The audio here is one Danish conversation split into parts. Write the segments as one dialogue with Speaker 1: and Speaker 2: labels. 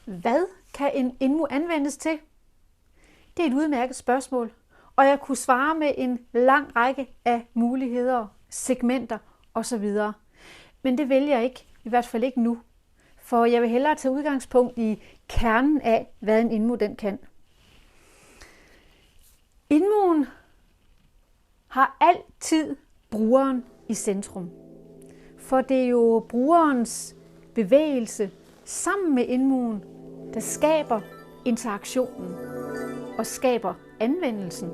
Speaker 1: Hvad kan en InMu anvendes til? Det er et udmærket spørgsmål, og jeg kunne svare med en lang række af muligheder, segmenter osv. Men det vælger jeg ikke, i hvert fald ikke nu, for jeg vil hellere tage udgangspunkt i kernen af, hvad en InMu den kan. InMu'en har altid brugeren i centrum, for det er jo brugerens bevægelse sammen med InMu'en, der skaber interaktionen og skaber anvendelsen.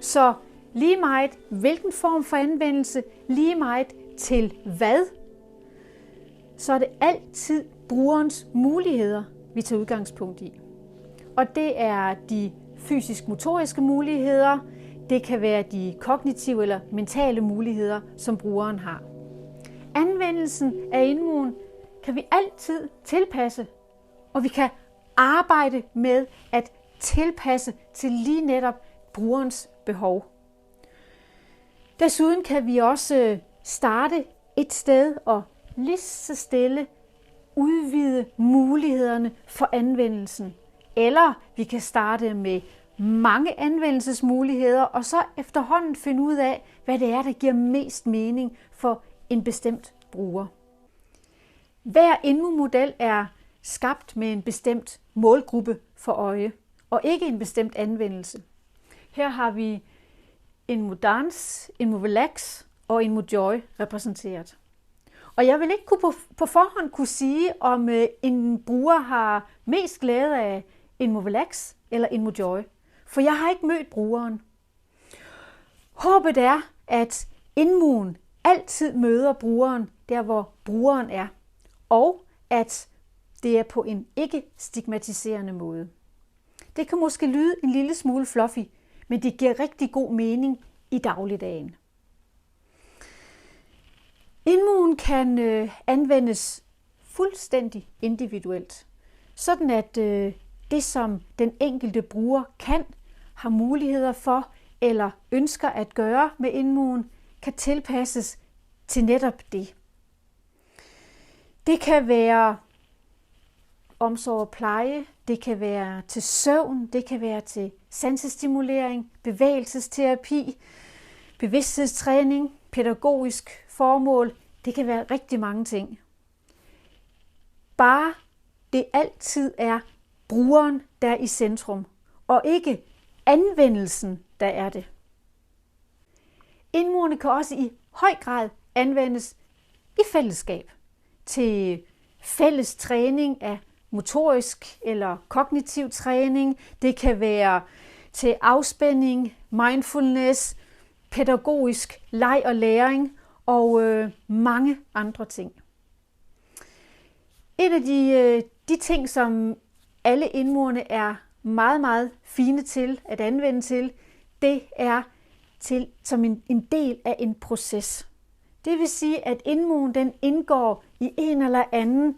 Speaker 1: Så lige meget hvilken form for anvendelse, lige meget til hvad, så er det altid brugerens muligheder, vi tager udgangspunkt i. Og det er de fysisk-motoriske muligheder, det kan være de kognitive eller mentale muligheder, som brugeren har. Anvendelsen af InMu'en kan vi altid tilpasse, og vi kan arbejde med at tilpasse til lige netop brugerens behov. Desuden kan vi også starte et sted og lige så stille udvide mulighederne for anvendelsen. Eller vi kan starte med mange anvendelsesmuligheder, og så efterhånden finde ud af, hvad det er, der giver mest mening for en bestemt bruger. Hver InMu-model er skabt med en bestemt målgruppe for øje, og ikke en bestemt anvendelse. Her har vi InMu Dance, InMu Relax og InMu Joy repræsenteret. Og jeg vil ikke på forhånd kunne sige, om en bruger har mest glæde af InMu Relax eller InMu Joy, for jeg har ikke mødt brugeren. Håbet er, at InMu'en altid møder brugeren der, hvor brugeren er, og at det er på en ikke-stigmatiserende måde. Det kan måske lyde en lille smule fluffy, men det giver rigtig god mening i dagligdagen. InMu'en kan anvendes fuldstændig individuelt, sådan at det, som den enkelte bruger kan, har muligheder for eller ønsker at gøre med InMu'en, kan tilpasses til netop det. Det kan være omsorg og pleje, det kan være til søvn, det kan være til sansestimulering, bevægelsesterapi, bevidsthedstræning, pædagogisk formål. Det kan være rigtig mange ting. Bare det altid er brugeren, der er i centrum, og ikke anvendelsen, der er det. InMu'erne kan også i høj grad anvendes i fællesskab til fælles træning af motorisk eller kognitiv træning. Det kan være til afspænding, mindfulness, pædagogisk leg og læring og mange andre ting. En af de ting, som alle InMu'erne er meget, meget fine til at anvende til, det er som en del af en proces. Det vil sige, at InMu'en den indgår i en eller anden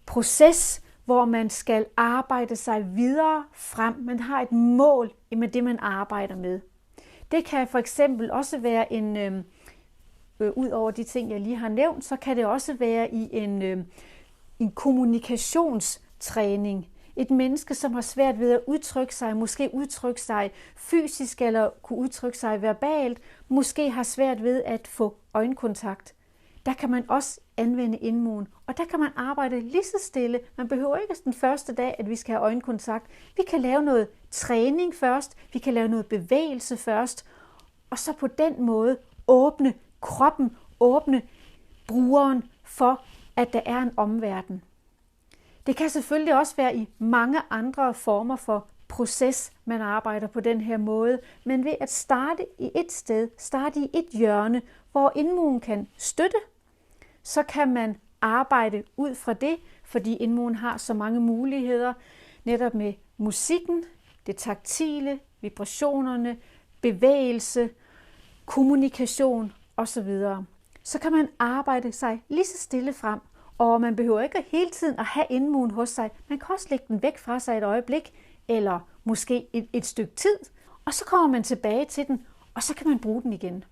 Speaker 1: proces, hvor man skal arbejde sig videre frem. Man har et mål med det, man arbejder med. Det kan for eksempel også være ud over de ting, jeg lige har nævnt, så kan det også være i en kommunikationstræning. Et menneske, som har svært ved at udtrykke sig, måske udtrykke sig fysisk eller kunne udtrykke sig verbalt, måske har svært ved at få øjenkontakt. Der kan man også anvende InMu'en, og der kan man arbejde lige så stille. Man behøver ikke den første dag, at vi skal have øjenkontakt. Vi kan lave noget træning først, vi kan lave noget bevægelse først, og så på den måde åbne kroppen, åbne brugeren for, at der er en omverden. Det kan selvfølgelig også være i mange andre former for proces, man arbejder på den her måde, men ved at starte i et sted, starte i et hjørne, hvor InMu'en kan støtte, så kan man arbejde ud fra det, fordi InMu'en har så mange muligheder, netop med musikken, det taktile, vibrationerne, bevægelse, kommunikation osv. Så kan man arbejde sig lige så stille frem, og man behøver ikke hele tiden at have InMu'en hos sig. Man kan også lægge den væk fra sig et øjeblik, eller måske et stykke tid, og så kommer man tilbage til den, og så kan man bruge den igen.